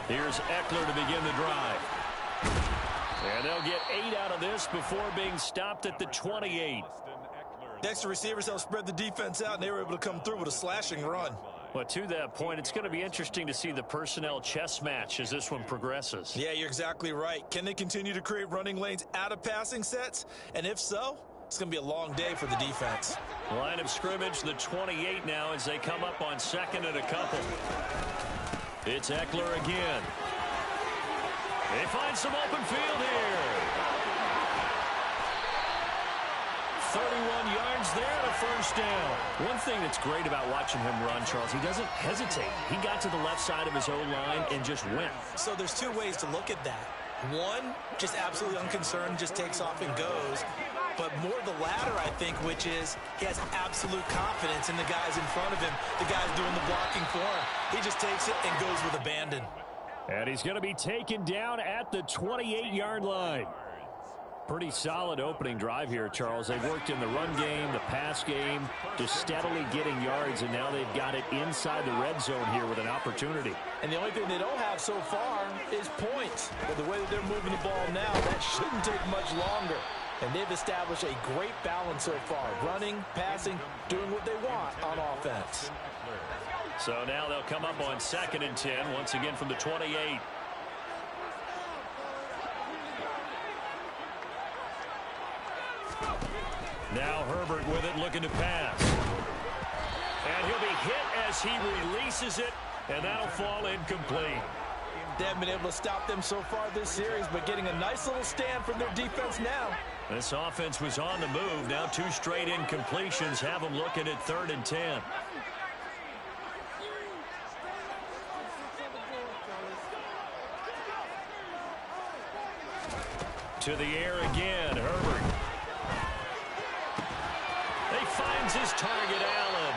Here's Eckler to begin the drive. And they'll get 8 out of this before being stopped at the 28. Extra receivers helped spread the defense out, and they were able to come through with a slashing run. Well, to that point, it's going to be interesting to see the personnel chess match as this one progresses. Yeah, you're exactly right. Can they continue to create running lanes out of passing sets? And if so, it's going to be a long day for the defense. Line of scrimmage, the 28 now as they come up on second and a couple. It's Eckler again. They find some open field here. 31 yards there and a first down. One thing that's great about watching him run, Charles, he doesn't hesitate. He got to the left side of his O-line and just went. So there's two ways to look at that. One, just absolutely unconcerned, just takes off and goes. But more the latter, I think, which is he has absolute confidence in the guys in front of him, the guys doing the blocking for him. He just takes it and goes with abandon. And he's going to be taken down at the 28-yard line. Pretty solid opening drive here, Charles. They've worked in the run game, the pass game, just steadily getting yards, and now they've got it inside the red zone here with an opportunity. And the only thing they don't have so far is points. But the way that they're moving the ball now, that shouldn't take much longer. And they've established a great balance so far. Running, passing, doing what they want on offense. So now they'll come up on 2nd and 10, once again from the 28. Now Herbert with it, looking to pass. And he'll be hit as he releases it, and that'll fall incomplete. They haven't been able to stop them so far this series, but getting a nice little stand from their defense now. This offense was on the move. Now 2 straight incompletions have them looking at 3rd and 10. To the air again, Herbert. He finds his target, Allen.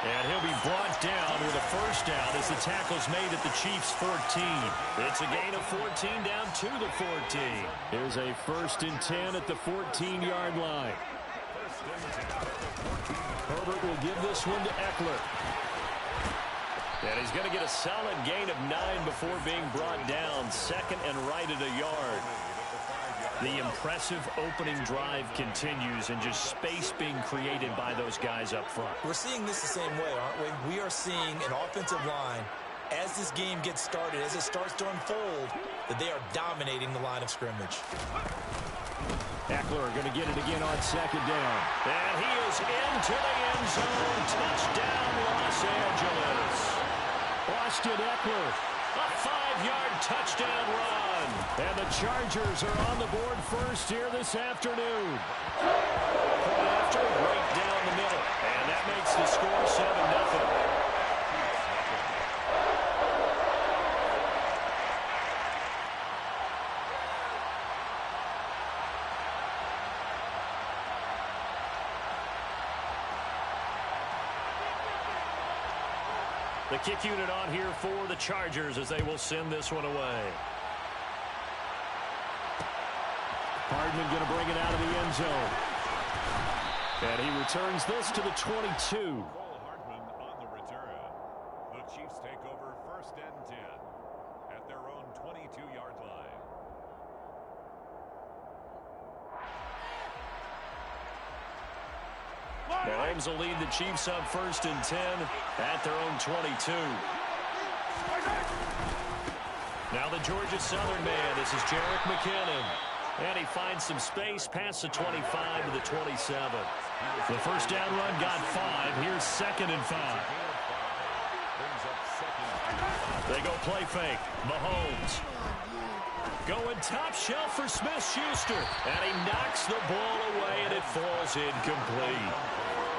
And he'll be brought down with a first down as the tackle's made at the Chiefs' 14. It's a gain of 14 down to the 14. Here's a 1st and 10 at the 14-yard line. Herbert will give this one to Eckler. And he's going to get a solid gain of 9 before being brought down. 2nd and right at a yard. The impressive opening drive continues, and just space being created by those guys up front. We're seeing this the same way, aren't we? We are seeing an offensive line, as this game gets started, as it starts to unfold, that they are dominating the line of scrimmage. Eckler going to get it again on 2nd down. And he is into the end zone. Touchdown, Los Angeles. Austin Eckler, a 5-yard touchdown run. And the Chargers are on the board first here this afternoon. Point after, right down the middle. And that makes the score 7-0. The kick unit on here for the Chargers as they will send this one away. Hardman going to bring it out of the end zone. And he returns this to the 22. Hardman on the return. The Chiefs take over 1st and 10 at their own 22-yard line. Mahomes will lead the Chiefs up 1st and 10 at their own 22. Now the Georgia Southern man. This is Jerick McKinnon. And he finds some space past the 25 to the 27. The first down run got 5. Here's 2nd and 5. They go play fake. Mahomes. Going top shelf for Smith-Schuster. And he knocks the ball away, and it falls incomplete.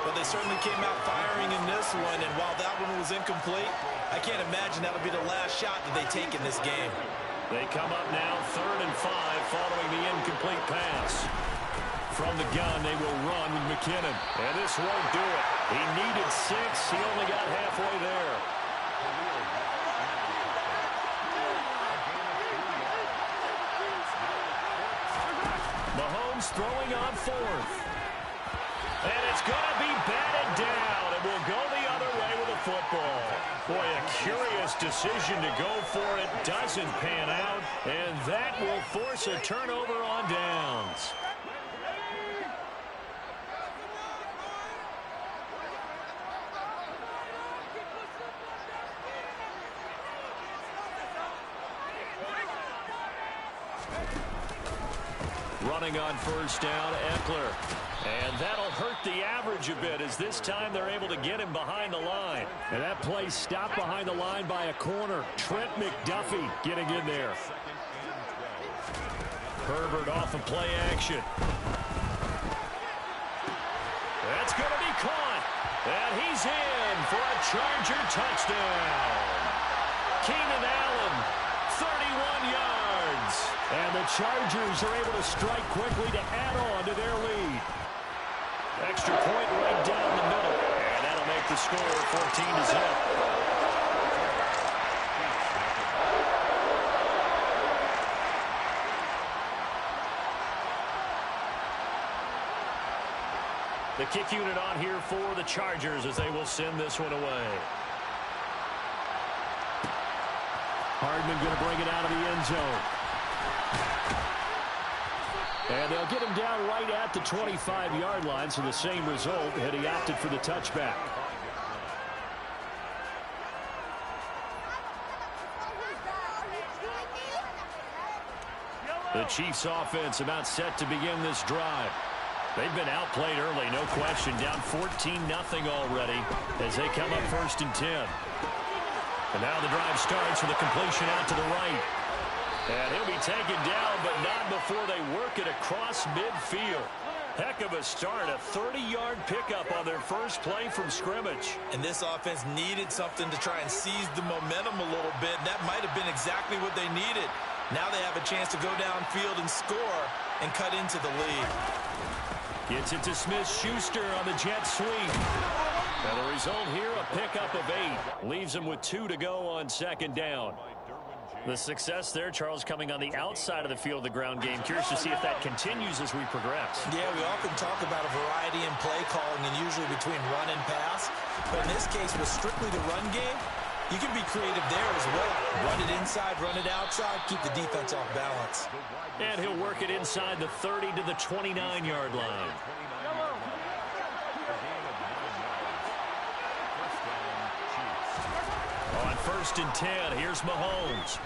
Well, they certainly came out firing in this one, and while that one was incomplete, I can't imagine that'll be the last shot that they take in this game. They come up now 3rd and 5 following the incomplete pass. From the gun, they will run with McKinnon. And this won't do it. He needed 6. He only got halfway there. Mahomes throwing on 4th. And it's going to be batted down. And will go the other way with the football. Boy, a curious decision. decision to go for it doesn't pan out, and that will force a turnover on downs. Running on first down, Eckler. And that'll hurt the average a bit, as this time they're able to get him behind the line. And that play stopped behind the line by a corner. Trent McDuffie getting in there. Herbert off of play action. That's going to be caught. And he's in for a Charger touchdown. Keenan Allen, 31 yards. And the Chargers are able to strike quickly to add on to their lead. Extra point right down the middle. And that'll make the score 14-0. The kick unit on here for the Chargers as they will send this one away. Hardman going to bring it out of the end zone. And they'll get him down right at the 25-yard line, so the same result had he opted for the touchback. The Chiefs offense about set to begin this drive. They've been outplayed early, no question, down 14-0 already as they come up 1st and 10. And now the drive starts with a completion out to the right. And he'll be taken down, but not before they work it across midfield. Heck of a start, a 30-yard pickup on their first play from scrimmage. And this offense needed something to try and seize the momentum a little bit. That might have been exactly what they needed. Now they have a chance to go downfield and score and cut into the lead. Gets it to Smith-Schuster on the jet sweep. And the result here, a pickup of 8. Leaves him with 2 to go on 2nd down. The success there, Charles, coming on the outside of the field of the ground game. Curious to see if that continues as we progress. Yeah, we often talk about a variety in play calling and usually between run and pass. But in this case, with strictly the run game, you can be creative there as well. Run it inside, run it outside, keep the defense off balance. And he'll work it inside the 30 to the 29-yard line. On 1st and 10, here's Mahomes.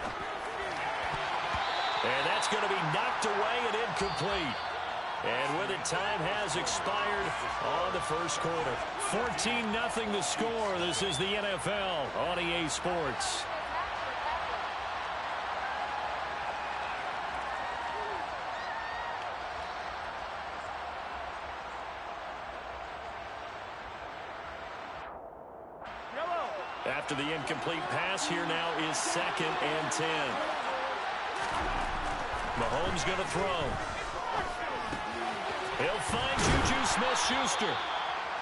And that's going to be knocked away and incomplete. And with it, time has expired on the first quarter. 14-0 the score. This is the NFL on EA Sports. After the incomplete pass, here now is 2nd and 10. Mahomes going to throw. He'll find Juju Smith-Schuster.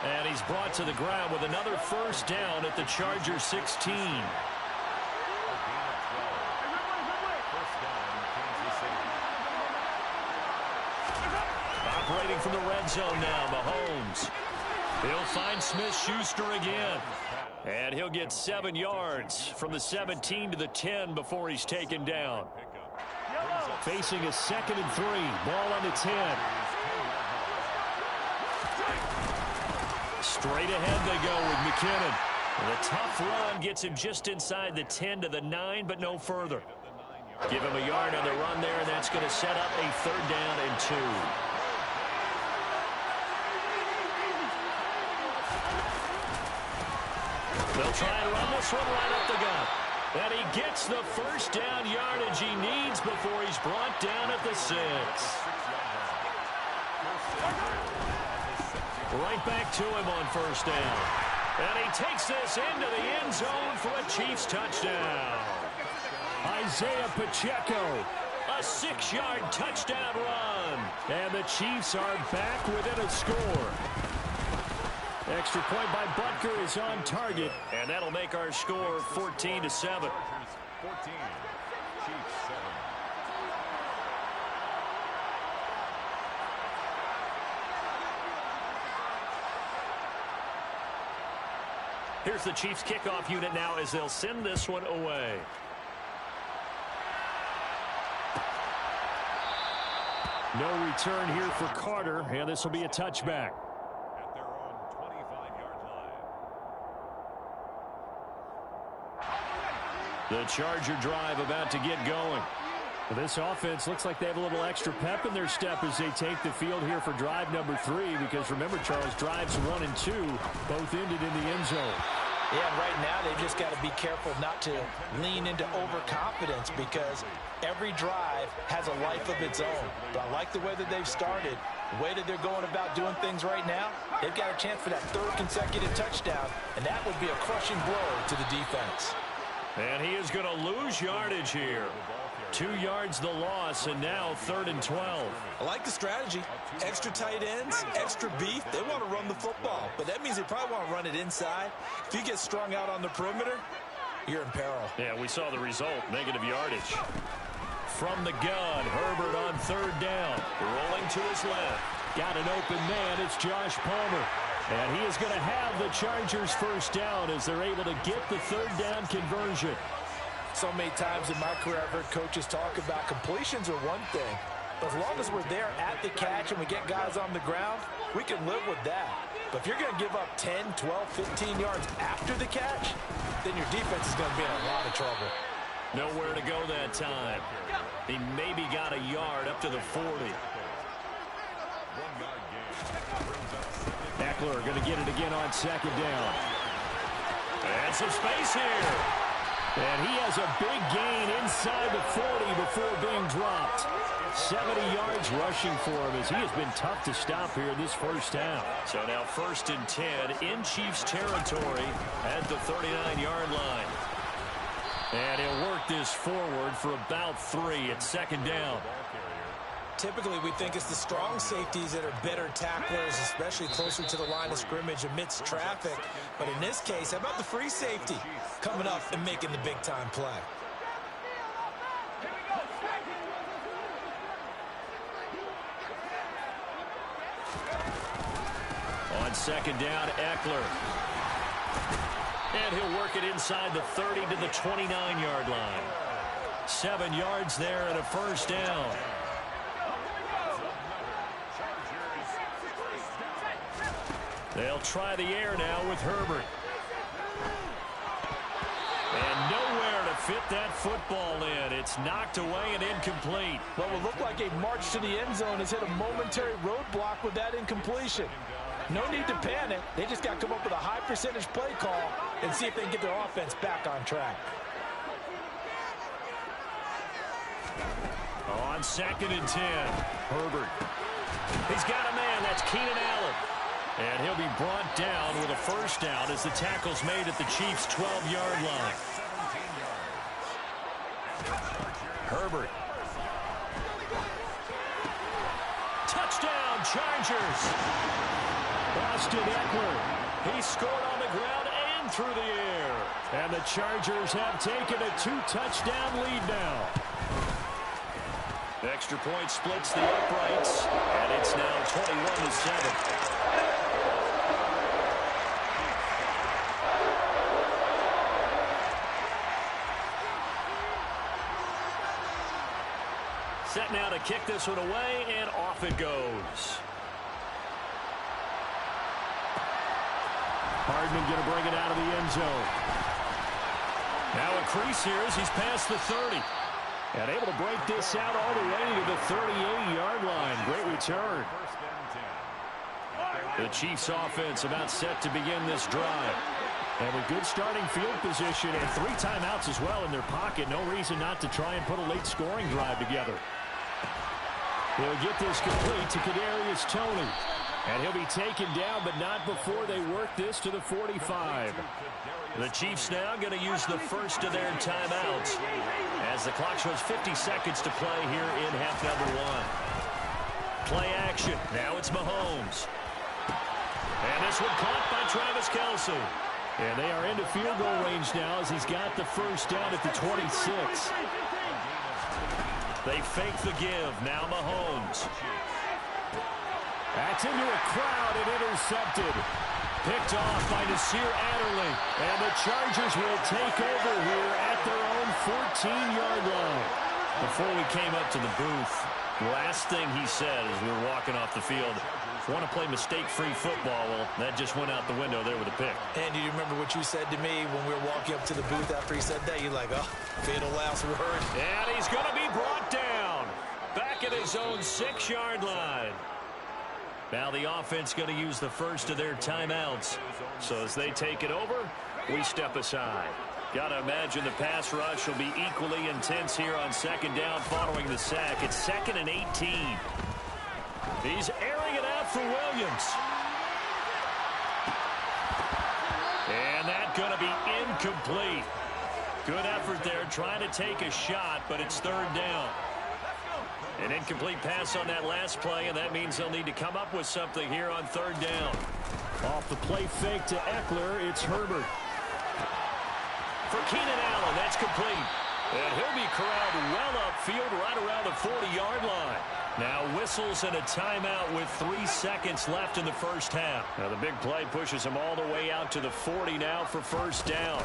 And he's brought to the ground with another first down at the Chargers 16. Operating from the red zone now, Mahomes. He'll find Smith-Schuster again. And he'll get 7 yards from the 17 to the 10 before he's taken down. Facing a 2nd and 3. Ball on the 10. Straight ahead they go with McKinnon. The tough run gets him just inside the 10 to the 9, but no further. Give him a yard on the run there, and that's going to set up a 3rd down and 2. They'll try and run this one right up the gut. And he gets the first down yardage he needs before he's brought down at the 6. Right back to him on 1st down. And he takes this into the end zone for a Chiefs touchdown. Isaiah Pacheco, a 6-yard touchdown run. And the Chiefs are back within a score. Extra point by Butker is on target, and that'll make our score 14-7. 14, Chiefs 7. Here's the Chiefs kickoff unit now as they'll send this one away. No return here for Carter, and this will be a touchback. At their own 25-yard line. The Charger drive about to get going. Well, this offense looks like they have a little extra pep in their step as they take the field here for drive number 3, because remember, Charles, drives 1 and 2 both ended in the end zone. Yeah, and right now they've just got to be careful not to lean into overconfidence, because every drive has a life of its own. But I like the way that they've started, the way that they're going about doing things right now. They've got a chance for that 3rd consecutive touchdown, and that would be a crushing blow to the defense. And he is going to lose yardage here. 2 yards the loss, and now 3rd and 12. I like the strategy. Extra tight ends, extra beef. They want to run the football, but that means they probably want to run it inside. If you get strung out on the perimeter, you're in peril. Yeah, we saw the result, negative yardage. From the gun, Herbert on 3rd down. Rolling to his left. Got an open man. It's Josh Palmer. And he is going to have the Chargers 1st down as they're able to get the 3rd down conversion. So many times in my career I've heard coaches talk about completions are one thing, but as long as we're there at the catch and we get guys on the ground, we can live with that. But if you're going to give up 10, 12, 15 yards after the catch, then your defense is going to be in a lot of trouble. Nowhere to go that time. He maybe got a yard up to the 40. Eckler going to get it again on 2nd down. And some space here. And he has a big gain inside the 40 before being dropped. 70 yards rushing for him as he has been tough to stop here in this 1st down. So now 1st and 10 in Chiefs territory at the 39-yard line. And he'll work this forward for about 3 at 2nd down. Typically, we think it's the strong safeties that are better tacklers, especially closer to the line of scrimmage amidst traffic. But in this case, how about the free safety coming up and making the big-time play? On 2nd down, Eckler. And he'll work it inside the 30 to the 29-yard line. 7 yards there and a 1st down. They'll try the air now with Herbert. And nowhere to fit that football in. It's knocked away and incomplete. What will look like a march to the end zone has hit a momentary roadblock with that incompletion. No need to panic. They just got to come up with a high percentage play call and see if they can get their offense back on track. On 2nd and 10, Herbert. He's got a man. That's Keenan Allen. And he'll be brought down with a 1st down as the tackle's made at the Chiefs' 12-yard line. Herbert. Touchdown, Chargers. Austin Eckler. He scored on the ground and through the air. And the Chargers have taken a 2-touchdown lead now. The extra point splits the uprights, and it's now 21-7. Set now to kick this one away, and off it goes. Hardman going to bring it out of the end zone. Now a crease here as he's past the 30. And able to break this out all the way to the 38-yard line. Great return. The Chiefs offense about set to begin this drive. And with good starting field position and 3 timeouts as well in their pocket, no reason not to try and put a late scoring drive together. They'll get this complete to Kadarius Toney. And he'll be taken down, but not before they work this to the 45. The Chiefs now going to use the first of their timeouts as the clock shows 50 seconds to play here in half number 1. Play action. Now it's Mahomes. And this one caught by Travis Kelce. And they are into field goal range now as he's got the 1st down at the 26. They fake the give. Now Mahomes. That's into a crowd and intercepted. picked off by Nasir Adderley. And the Chargers will take over here at their own 14-yard line. Before we came up to the booth, the last thing he said as we were walking off the field, want to play mistake-free football. Well, that just went out the window there with a pick. And do you remember what you said to me when we were walking up to the booth after he said that? You're like, oh, fatal last word. And he's going to be brought down back at his own 6-yard line. Now the offense going to use the first of their timeouts. So as they take it over, we step aside. Got to imagine the pass rush will be equally intense here on second down following the sack. It's 2nd and 18. He's airing it out for Williams. And that's going to be incomplete. Good effort there trying to take a shot, but it's 3rd down. An incomplete pass on that last play, and that means they'll need to come up with something here on 3rd down. Off the play fake to Eckler, it's Herbert. For Keenan Allen, that's complete. And he'll be corralled well upfield right around the 40-yard line. Now whistles and a timeout with 3 seconds left in the first half. Now the big play pushes him all the way out to the 40 now for 1st down.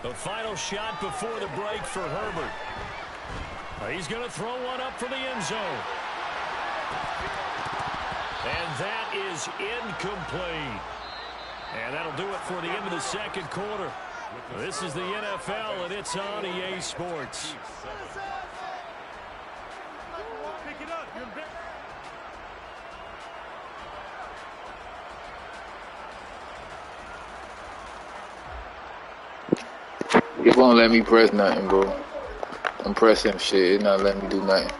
The final shot before the break for Herbert. He's going to throw one up for the end zone. And that is incomplete. And that'll do it for the end of the 2nd quarter. This is the NFL, and it's on EA Sports. It won't let me press nothing, bro. I'm pressing shit. It's not letting me do nothing.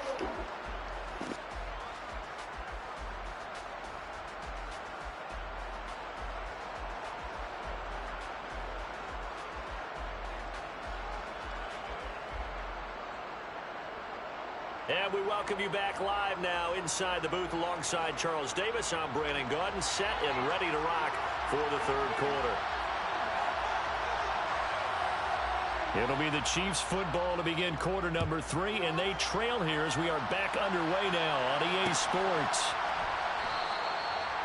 And we welcome you back live now inside the booth alongside Charles Davis. I'm Brandon Gaudin, set and ready to rock for the 3rd quarter. It'll be the Chiefs football to begin quarter number 3, and they trail here as we are back underway now on EA Sports.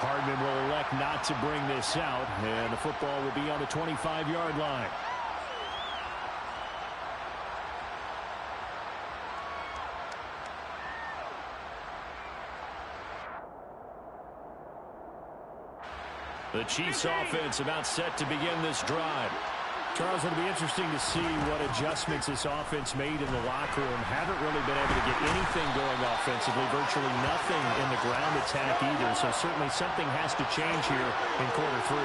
Hardman will elect not to bring this out, and the football will be on the 25-yard line. The Chiefs offense about set to begin this drive. Charles, it'll be interesting to see what adjustments this offense made in the locker room. Haven't really been able to get anything going offensively, virtually nothing in the ground attack either. So certainly something has to change here in quarter 3.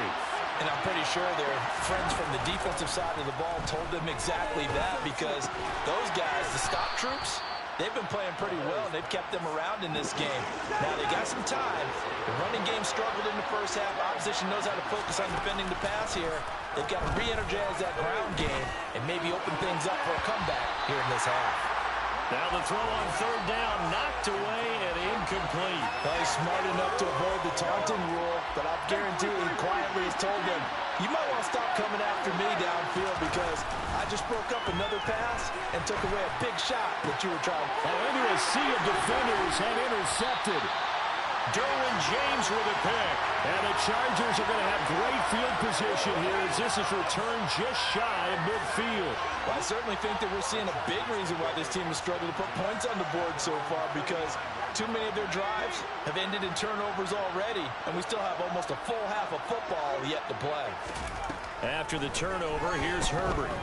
And I'm pretty sure their friends from the defensive side of the ball told them exactly that, because those guys, the stop troops, they've been playing pretty well, and they've kept them around in this game. Now, they got some time. The running game struggled in the first half. Opposition knows how to focus on defending the pass here. They've got to re-energize that ground game and maybe open things up for a comeback here in this half. Now the throw on 3rd down, knocked away and incomplete. Well, he's smart enough to avoid the taunting rule, but I guarantee he quietly has told them, you might want to stop coming after me downfield because I just broke up another pass and took away a big shot that you were trying. Into a sea of defenders and intercepted. Derwin James with a pick. And the Chargers are going to have great field position here as this is returned just shy of midfield. Well, I certainly think that we're seeing a big reason why this team has struggled to put points on the board so far, because too many of their drives have ended in turnovers already, and we still have almost a full half of football yet to play. After the turnover, here's Herbert.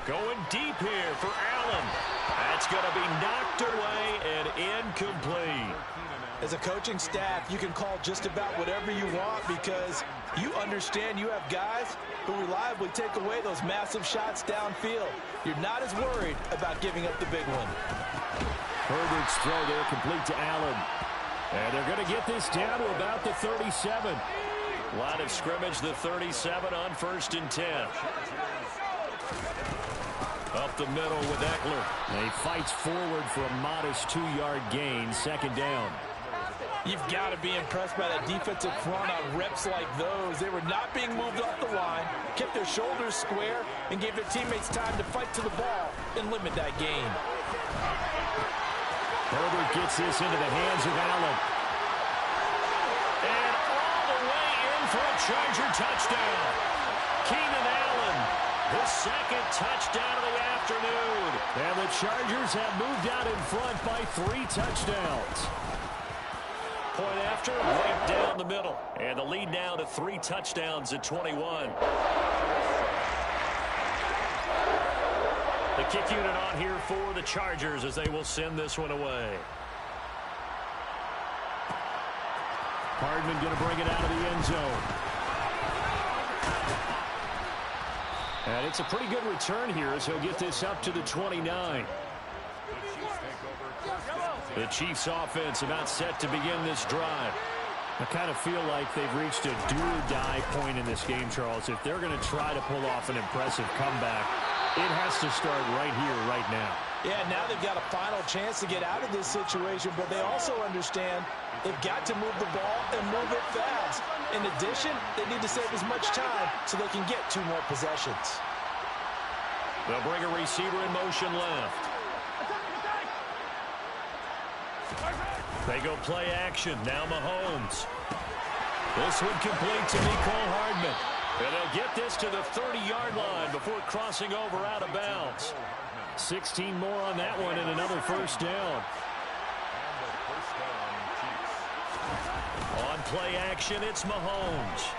Going deep here for Allen. That's going to be knocked away and incomplete. As a coaching staff, you can call just about whatever you want because you understand you have guys who reliably take away those massive shots downfield. You're not as worried about giving up the big one. Herbert's throw there complete to Allen. And they're going to get this down to about the 37. Line of scrimmage, the 37 on 1st and 10. Up the middle with Eckler. He fights forward for a modest 2-yard gain, 2nd down. You've got to be impressed by that defensive front on reps like those. They were not being moved off the line, kept their shoulders square, and gave their teammates time to fight to the ball and limit that gain. Herbert gets this into the hands of Allen. And all the way in for a Charger touchdown. Keenan Allen, his second touchdown of the afternoon. And the Chargers have moved out in front by 3 touchdowns. Point after, right down the middle. And the lead now to 3 touchdowns at 21. The kick unit on here for the Chargers as they will send this one away. Hardman going to bring it out of the end zone. And it's a pretty good return here as he'll get this up to the 29. The Chiefs offense about set to begin this drive. I kind of feel like they've reached a do-or-die point in this game, Charles. If they're going to try to pull off an impressive comeback, it has to start right here, right now. Yeah, now they've got a final chance to get out of this situation, but they also understand they've got to move the ball and move it fast. In addition, they need to save as much time so they can get 2 more possessions. They'll bring a receiver in motion left. They go play action. Now Mahomes. This one complete to Mecole Hardman. And they'll get this to the 30-yard line before crossing over out of bounds. 16 more on that one and another first down. On play action, it's Mahomes.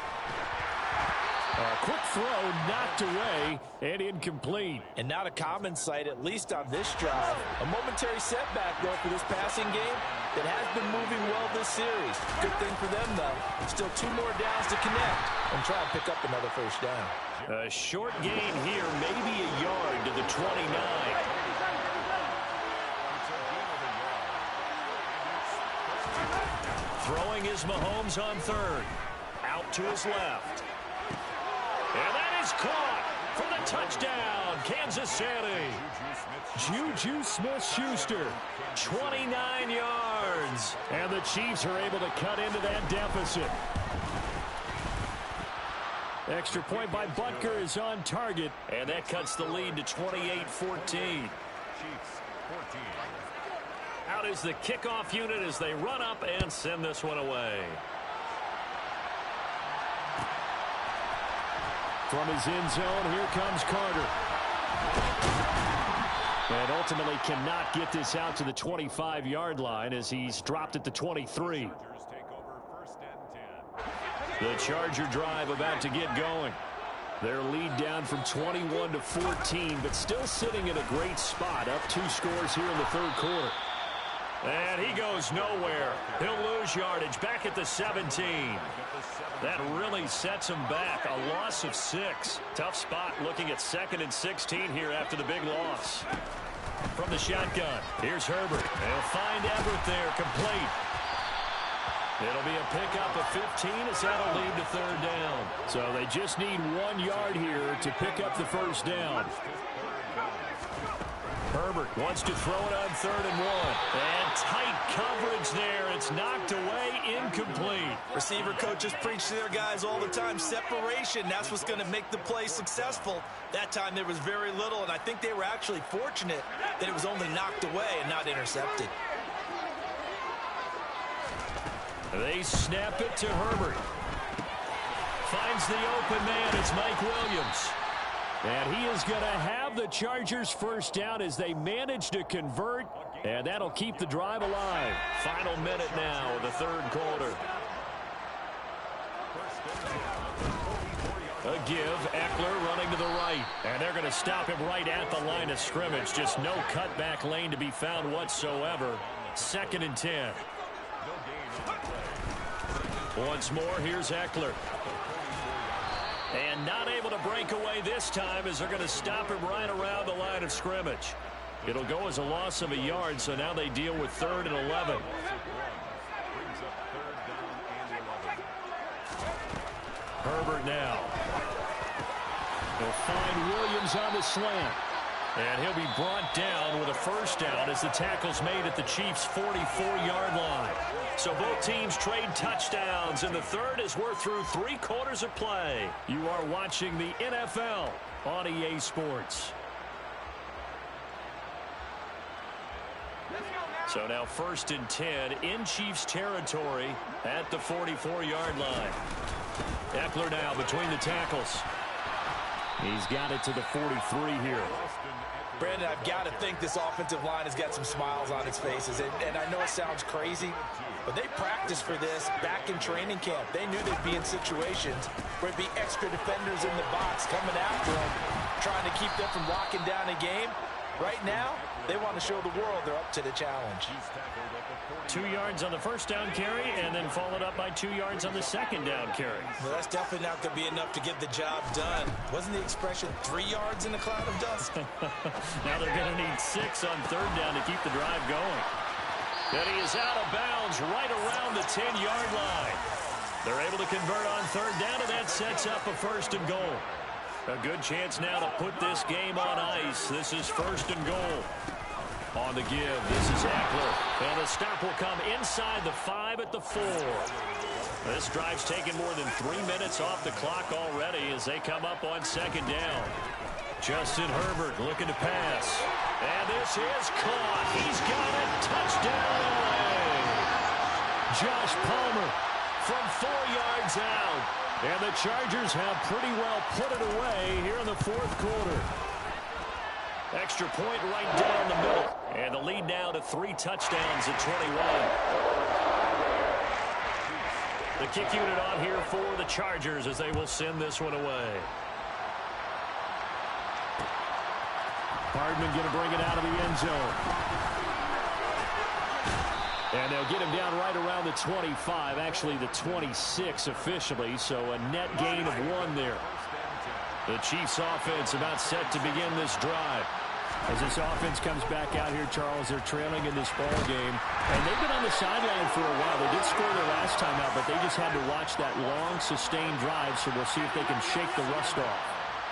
A quick throw knocked away and incomplete. And not a common sight, at least on this drive. A momentary setback, though, for this passing game that has been moving well this series. Good thing for them, though. Still 2 more downs to connect and try and pick up another first down. A short gain here, maybe a yard to the 29. Throwing is Mahomes on third. Out to his left. And that is caught for the touchdown, Kansas City. Juju Smith-Schuster, 29 yards. And the Chiefs are able to cut into that deficit. Extra point by Butker is on target. And that cuts the lead to 28-14. Out is the kickoff unit as they run up and send this one away. From his end zone, here comes Carter. And ultimately cannot get this out to the 25-yard line as he's dropped at the 23. The Charger drive about to get going. Their lead down from 21 to 14, but still sitting in a great spot, up 2 scores here in the third quarter. And he goes nowhere. He'll lose yardage back at the 17. That really sets him back. A loss of 6. Tough spot looking at 2nd and 16 here after the big loss. From the shotgun, here's Herbert. They'll find Everett there, complete. It'll be a pickup of 15 as that'll lead to third down. So they just need 1 yard here to pick up the first down. Herbert wants to throw it on 3rd and 1. And tight coverage there. It's knocked away, incomplete. Receiver coaches preach to their guys all the time. Separation, that's what's going to make the play successful. That time there was very little, and I think they were actually fortunate that it was only knocked away and not intercepted. They snap it to Herbert. Finds the open man. It's Mike Williams. And he is going to have the Chargers first down as they manage to convert. And that'll keep the drive alive. Final minute now of the third quarter. A give. Eckler running to the right. And they're going to stop him right at the line of scrimmage. Just no cutback lane to be found whatsoever. 2nd and 10. Once more, here's Eckler. And not able to break away this time as they're going to stop him right around the line of scrimmage. It'll go as a loss of a yard, so now they deal with 3rd and 11. Herbert now. They'll find Williams on the slant. And he'll be brought down with a first down as the tackle's made at the Chiefs' 44-yard line. So both teams trade touchdowns, and the third as we're through 3 quarters of play. You are watching the NFL on EA Sports. Let's go, man. So now 1st and 10 in Chiefs territory at the 44-yard line. Eckler now between the tackles. He's got it to the 43 here. Brandon, I've got to think this offensive line has got some smiles on its faces. And I know it sounds crazy, but they practiced for this back in training camp. They knew they'd be in situations where it'd be extra defenders in the box coming after them, trying to keep them from locking down a game. Right now, they want to show the world they're up to the challenge. 2 yards on the first down carry, and then followed up by 2 yards on the second down carry. Well, that's definitely not going to be enough to get the job done. Wasn't the expression 3 yards in a cloud of dust? Now they're going to need 6 on 3rd down to keep the drive going. And he is out of bounds right around the 10-yard line. They're able to convert on 3rd down, and that sets up a 1st and goal. A good chance now to put this game on ice. This is 1st and goal. On the give, this is Eckler. And the stop will come inside the 5 at the 4. This drive's taken more than 3 minutes off the clock already as they come up on 2nd down. Justin Herbert looking to pass. And this is caught. He's got it. Touchdown, LA. Josh Palmer from 4 yards out. And the Chargers have pretty well put it away here in the 4th quarter. Extra point right down the middle. And the lead now to 3 touchdowns at 21. The kick unit on here for the Chargers as they will send this one away. Hardman going to bring it out of the end zone. And they'll get him down right around the 25, actually the 26 officially, so a net gain of 1 there. The Chiefs offense about set to begin this drive. As this offense comes back out here, Charles, they're trailing in this ball game. And they've been on the sideline for a while. They did score their last time out, but they just had to watch that long, sustained drive, so we'll see if they can shake the rust off.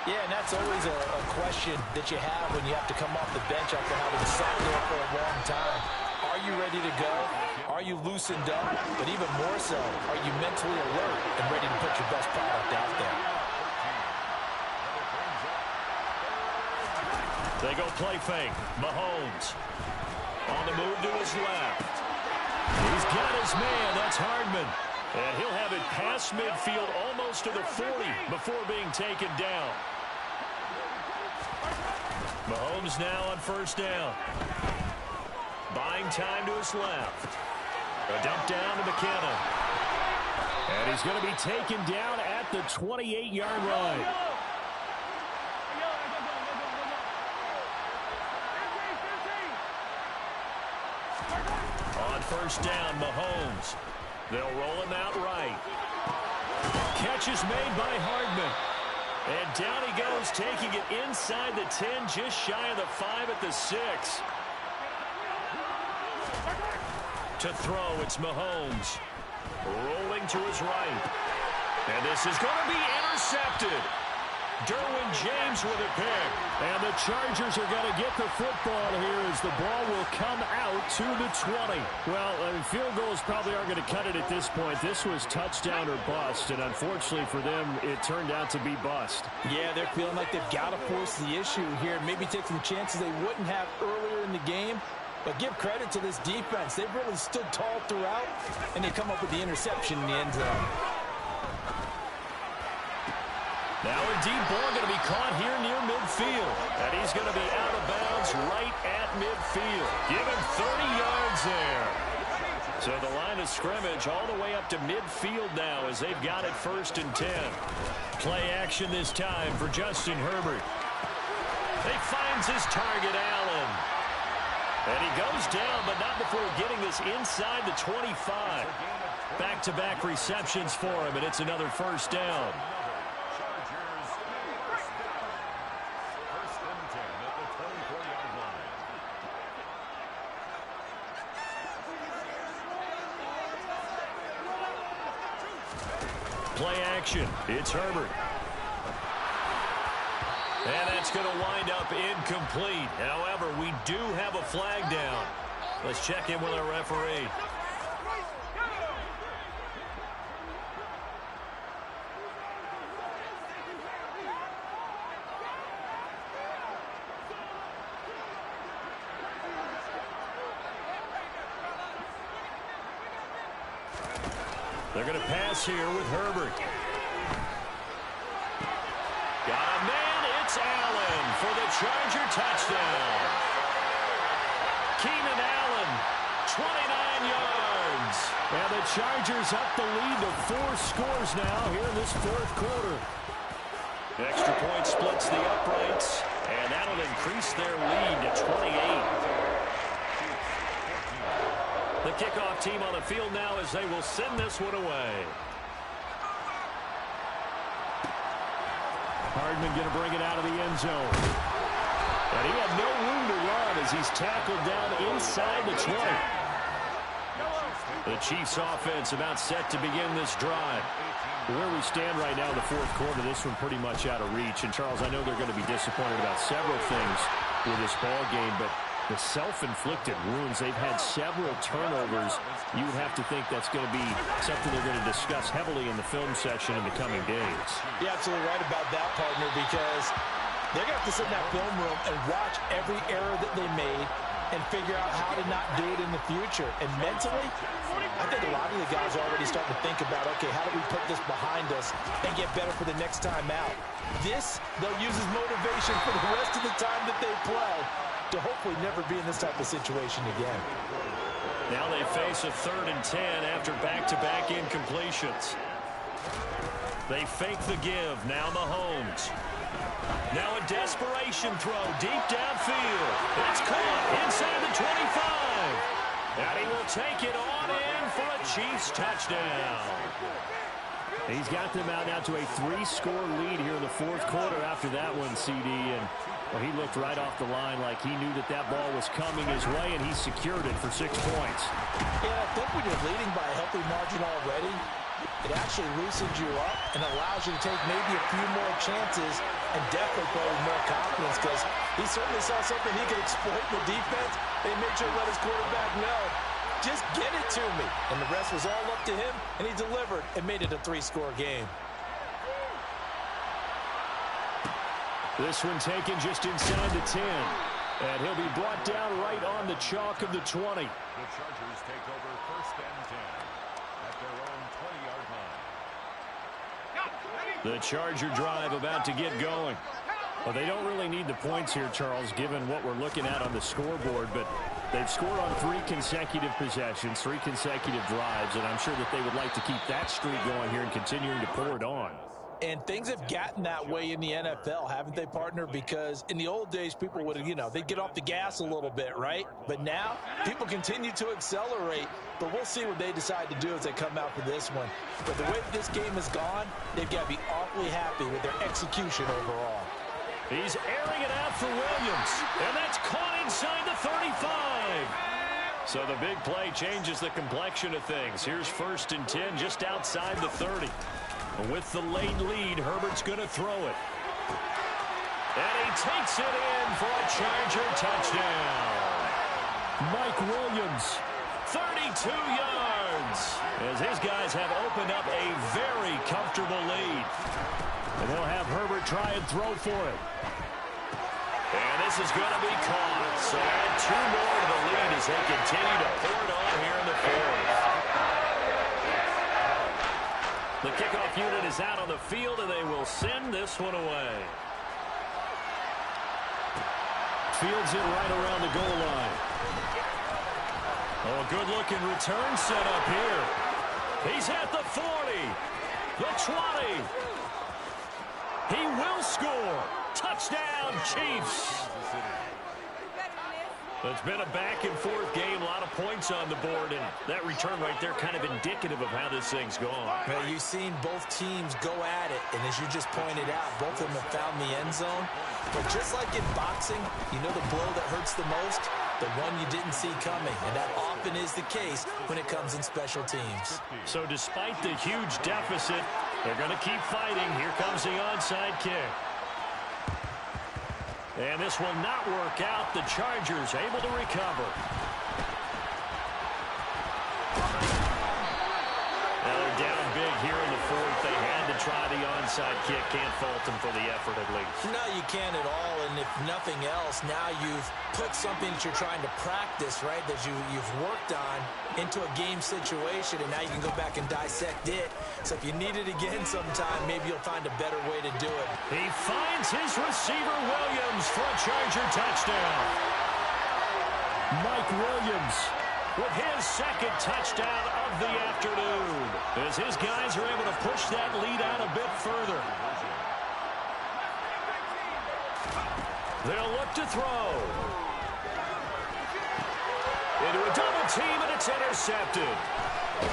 Yeah, and that's always a question that you have when you have to come off the bench after having sat there for a long time. Are you ready to go? Are you loosened up? But even more so, are you mentally alert and ready to put your best product out there? They go play fake. Mahomes on the move to his left. He's got his man. That's Hardman. And he'll have it past midfield almost to the 40 before being taken down. Mahomes now on 1st down. Buying time to his left. A dump down to McKinnon. And he's going to be taken down at the 28-yard line. On 1st down, Mahomes. They'll roll him out right. Catch is made by Hardman. And down he goes, taking it inside the 10, just shy of the 5 at the 6. To throw, it's Mahomes. Rolling to his right. And this is going to be intercepted. Derwin James with a pick. And the Chargers are going to get the football here as the ball will come out to the 20. Well, field goals probably aren't going to cut it at this point. This was touchdown or bust, and unfortunately for them, it turned out to be bust. Yeah, they're feeling like they've got to force the issue here, maybe take some chances they wouldn't have earlier in the game. But give credit to this defense. They've really stood tall throughout, and they come up with the interception in the end zone. Now a deep ball going to be caught here near midfield. And he's going to be out of bounds right at midfield. Give him 30 yards there. So the line of scrimmage all the way up to midfield now as they've got it 1st and 10. Play action this time for Justin Herbert. He finds his target, Allen. And he goes down, but not before getting this inside the 25. Back-to-back receptions for him, and it's another 1st down. Play action. It's Herbert. And that's going to wind up incomplete. However, we do have a flag down. Let's check in with our referee. They're going to pass here with Herbert. Got a man. It's Allen for the Charger touchdown. Keenan Allen, 29 yards. And the Chargers up the lead to 4 scores now here in this fourth quarter. Extra point splits the uprights, and that'll increase their lead to 28. The kickoff team on the field now as they will send this one away. Hardman going to bring it out of the end zone. And he had no room to run as he's tackled down inside the 20. The Chiefs offense about set to begin this drive. Where we stand right now in the fourth quarter, this one pretty much out of reach. And, Charles, I know they're going to be disappointed about several things with this ball game, but the self-inflicted wounds, they've had several turnovers. You would have to think that's going to be something they're going to discuss heavily in the film section in the coming days. You're absolutely right about that, partner, because they're going to have to sit in that film room and watch every error that they made and figure out how to not do it in the future. And mentally, I think a lot of the guys are already starting to think about, okay, how do we put this behind us and get better for the next time out? This, they'll use as motivation for the rest of the time that they play to hopefully never be in this type of situation again. Now they face a 3rd and 10 after back-to-back incompletions. They fake the give. Now Mahomes. Now a desperation throw deep downfield. It's caught inside the 25. And he will take it on in for a Chiefs touchdown. He's got them out now to a 3-score lead here in the fourth quarter after that one, CD. And well, he looked right off the line like he knew that that ball was coming his way, and he secured it for 6 points. Yeah, I think when you're leading by a healthy margin already, it actually loosens you up and allows you to take maybe a few more chances and definitely play with more confidence, because he certainly saw something he could exploit in the defense. They made sure to let his quarterback know, just get it to me. And the rest was all up to him, and he delivered and made it a 3-score game. This one taken just inside the 10. And he'll be brought down right on the chalk of the 20. The Chargers take over 1st and 10 at their own 20-yard line. The Charger drive about to get going. Well, they don't really need the points here, Charles, given what we're looking at on the scoreboard, but they've scored on 3 consecutive possessions, 3 consecutive drives, and I'm sure that they would like to keep that streak going here and continuing to pour it on. And things have gotten that way in the NFL, haven't they, partner? Because in the old days, people would, they'd get off the gas a little bit, right? But now, people continue to accelerate. But we'll see what they decide to do as they come out for this one. But the way that this game has gone, they've got to be awfully happy with their execution overall. He's airing it out for Williams. And that's caught inside the 35. So the big play changes the complexion of things. Here's 1st and 10 just outside the 30. With the late lead, Herbert's going to throw it. And he takes it in for a Charger touchdown. Mike Williams, 32 yards, as his guys have opened up a very comfortable lead. And they'll have Herbert try and throw for it. And this is going to be caught. So add 2 more to the lead as they continue to pour it on here in the fourth. The kickoff unit is out on the field, and they will send this one away. Fields it right around the goal line. Oh, good-looking return set up here. He's at the 40, the 20. He will score. Touchdown, Chiefs. It's been a back-and-forth game, a lot of points on the board, and that return right there kind of indicative of how this thing's going. Well, you've seen both teams go at it, and as you just pointed out, both of them have found the end zone. But just like in boxing, you know the blow that hurts the most? The one you didn't see coming, and that often is the case when it comes in special teams. So despite the huge deficit, they're going to keep fighting. Here comes the onside kick. And this will not work out. The Chargers able to recover. Now they're down big here in the fourth. They had mind to try the onside kick. Can't fault him for the effort at least. No, you can't at all, and if nothing else, now you've put something that you're trying to practice, right, that you've worked on into a game situation, and now you can go back and dissect it. So if you need it again sometime, maybe you'll find a better way to do it. He finds his receiver, Williams, for a Charger touchdown. Mike Williams with his second touchdown of the afternoon, as his guys are able to push that lead out a bit further. They'll look to throw. Into a double team, and it's intercepted.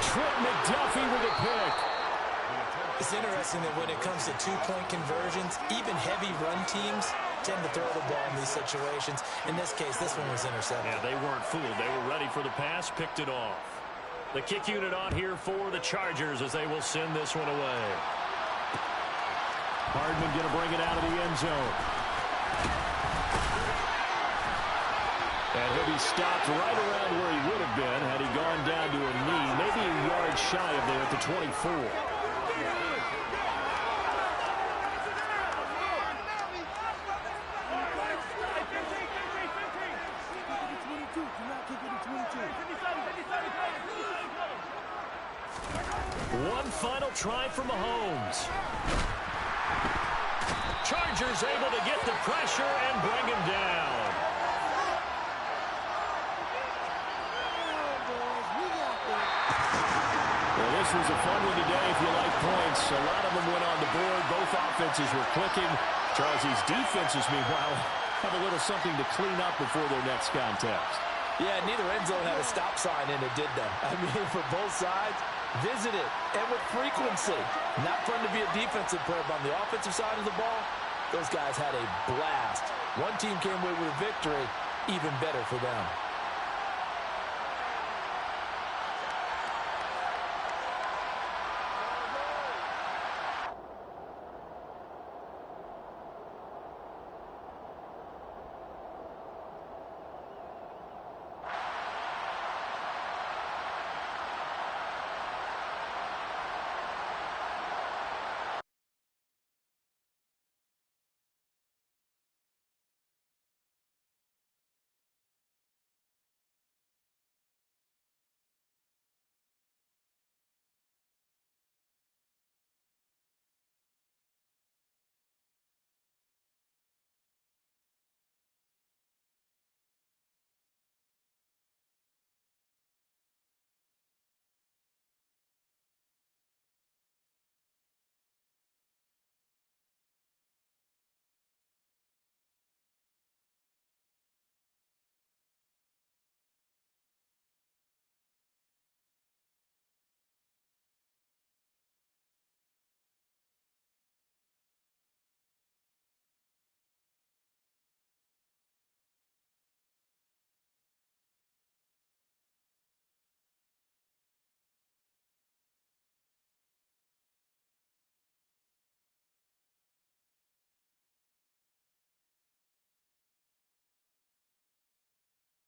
Trent McDuffie with a pick. It's interesting that when it comes to two-point conversions, even heavy run teams tend to throw the ball in these situations. In this case, this one was intercepted. Yeah, they weren't fooled. They were ready for the pass, picked it off. The kick unit on here for the Chargers as they will send this one away. Hardman going to bring it out of the end zone. And he'll be stopped right around where he would have been had he gone down to a knee, maybe a yard shy of there at the 24. One final try for Mahomes. Chargers able to get the pressure and bring him down. Well, this was a fun one today if you like points. A lot of them went on the board. Both offenses were clicking. Charles's defenses, meanwhile, have a little something to clean up before their next contest. Yeah, neither end zone had a stop sign in it, did they? I mean, for both sides, visit it, and with frequency. Not fun to be a defensive player, but on the offensive side of the ball, those guys had a blast. One team came away with a victory, even better for them.